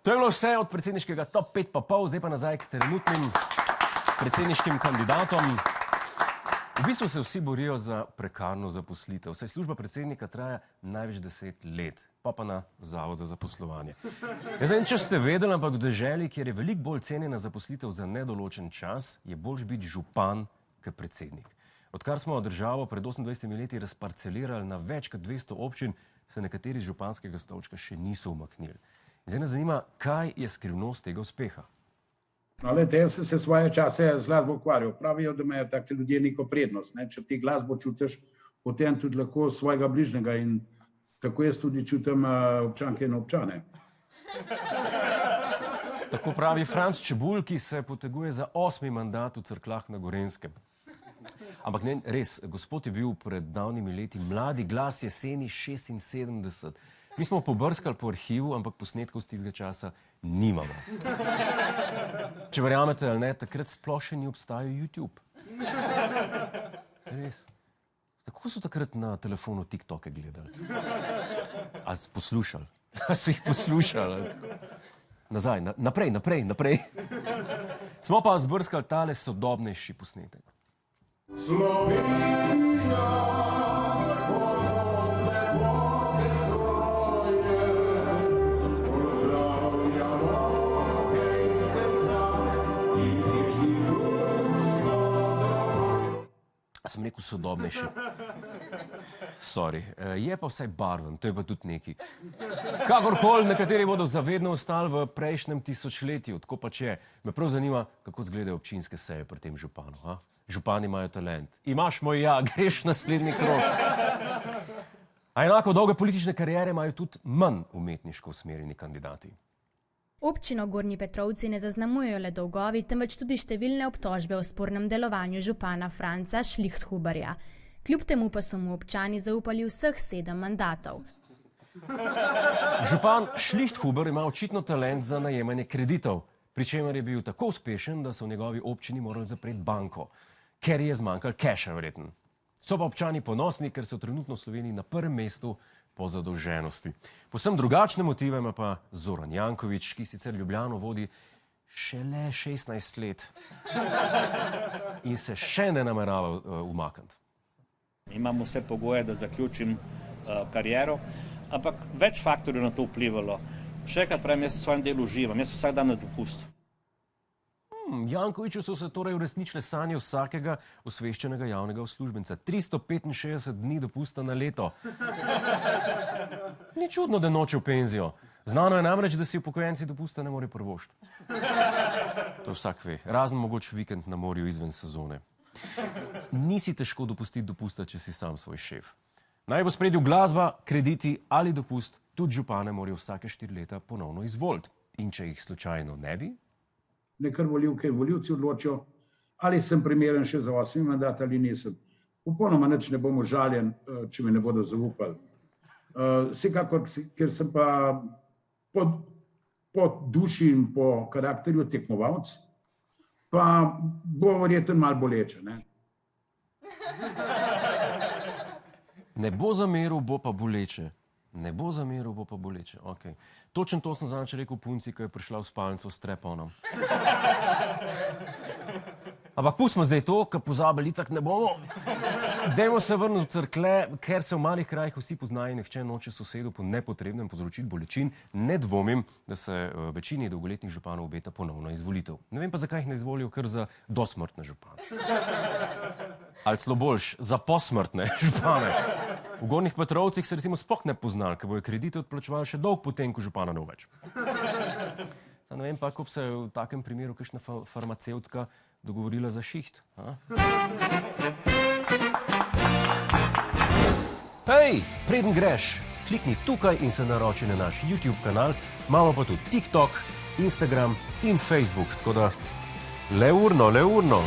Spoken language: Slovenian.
To je bilo vse od predsedniškega top 5 pa pol, zdaj pa nazaj k trenutnim predsedniškim kandidatom. V bistvu se vsi borijo za prekarno zaposlitev. Saj služba predsednika traja največ 10 let, pa na Zavod za zaposlovanje. Jaz ne vem, če ste vedeli, ampak v deželi, kjer je veliko bolj cenjena zaposlitev za nedoločen čas, je boljš biti župan kot predsednik. Odkar smo državo pred 28 leti razparcelirali na več kot 200 občin, se nekateri z županskega stolčka še niso umaknili. Zdaj nas zanima, kaj je skrivnost tega uspeha. No, lejte, jaz sem se svoje čase z glasbo ukvarjal. Pravijo, da imajo taki ljudje neko prednost. Če ti glasbo čutiš, potem tudi lahko svojega bližnjega in tako jaz tudi čutim občanke in občane. Tako pravi Franc Čebulj, ki se poteguje za 8. mandat v Cerkljah na Gorenjskem. Ampak ne, res, gospod je bil pred davnimi leti mladi glas jeseni 76. Mi smo pobrskali po arhivu, ampak posnetkov z tistega časa nimamo. Če verjamete ali ne, takrat sploh še ni obstajal YouTube. Res. Tako so takrat na telefonu TikToke gledali. Ali poslušali. So jih poslušali. Nazaj, naprej. Smo pa zbrskali tale sodobnejši posnetek. Sem rekel sodobnejši. Sorry. Je pa vsaj barven, to je pa tudi neki. Kakorkoli, nekateri bodo zavedno ostali v prejšnjem tisočletju, tako pa če. Me prav zanima, kako izgledajo občinske seje pri tem županu. Župani imajo talent. Imaš moj ja, greš naslednji krog. A enako dolge politične kariere imajo tudi manj umetniško usmerjeni kandidati. Občino Gornji Petrovci ne zaznamujejo le dolgovi, temveč tudi številne obtožbe o spornem delovanju župana Franca Šlichthuberja. Kljub temu pa so mu občani zaupali vseh 7 mandatov. Župan Šlichthuber ima očitno talent za najemanje kreditov, pri čemer je bil tako uspešen, da so v njegovi občini morali zapreti banko, ker je zmanjkalo keša verjetno. So pa občani ponosni, ker so trenutno v Sloveniji na prvem mestu po zadolženosti. Povsem drugačne motive ima pa Zoran Janković, ki sicer Ljubljano vodi šele 16 let in se še ne namerava umakniti. Imam vse pogoje, da zaključim kariero, ampak več faktorjev na to vplivalo. Še enkrat pravim, jaz v svojem delu uživam, jaz vsak dan na dopustu. Jankoviću so se torej uresničile sanje vsakega osveščenega javnega uslužbenca. 365 dni dopusta na leto. Ni čudno, da noče v penzijo. Znano je namreč, da si upokojenci dopusta ne more privoščiti. To vsak ve. Razen mogoč vikend na morju izven sezone. Nisi težko dopustiti dopusta, če si sam svoj šef. Naj bo spredju glasba, krediti ali dopust, tudi župane morajo vsake 4 leta ponovno izvoliti. In če jih slučajno ne bi? Nekar volivke in volivci odločijo, ali sem primeren še za 8. mandat ali nisem. Popolnoma nič ne bom užaljen, če mi ne bodo zaupali. Vsekakor, ker sem pa po duši in po karakterju tekmovalc, pa bo verjetno malo boleče. Ne bo zameril, bo pa boleče. Ne bo zameril, bo pa boleče. Okay. Točno to sem zadnjič rekel punci, ko je prišla v spalnico s treponom. Ampak pustimo zdaj to, ker pozabili itak ne bomo. Dajmo se vrniti v Cerklje, ker se v malih krajih vsi poznajo in nihče noče sosedu po nepotrebnem povzročiti bolečin. Ne dvomim, da se večini dolgoletnih županov obeta ponovno izvolitev. Ne vem pa, zakaj jih ne izvolijo kar za dosmrtne župane. Ali celo boljš, za posmrtne župane. V Gornjih Petrovcih se recimo sploh ne poznali, ker bojo kredite odplačevali še dolgo potem, ko župana ne bo več. Ne vem pa, kako bi se v takem primeru kakšna farmacevtka dogovorila za šiht. Hej, preden greš, klikni tukaj in se naroči na naš YouTube kanal. Imamo pa tudi TikTok, Instagram in Facebook, tako da le urno.